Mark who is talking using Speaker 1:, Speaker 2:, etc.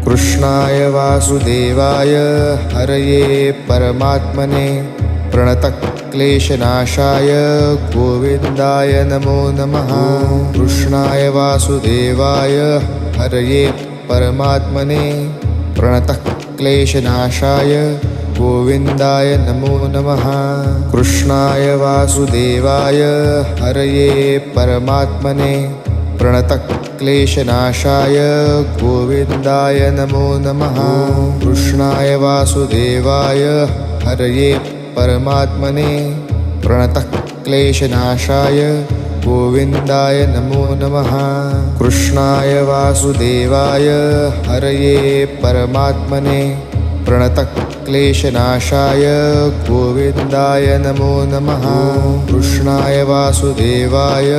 Speaker 1: कृष्णाय वासुदेवाय हरये परमात्मने प्रणतक्लेशनाशाय गोविन्दाय नमो नमः। कृष्णाय वासुदेवाय हरये परमात्मने प्रणतक्लेशनाशाय गोविन्दाय नमो नमः। कृष्णाय वासुदेवाय हरये परमात्मने प्रणतक्लेशनाशाय गोविन्दाय नमो नमः। कृष्णाय वासुदेवाय हरये परमात्मने प्रणतक्लेशनाशाय गोविन्दाय नमो नमः। कृष्णाय वासुदेवाय हरये परमात्मने प्रणतक्लेशनाशाय गोविन्दाय नमो नमः। कृष्णाय वासुदेवाय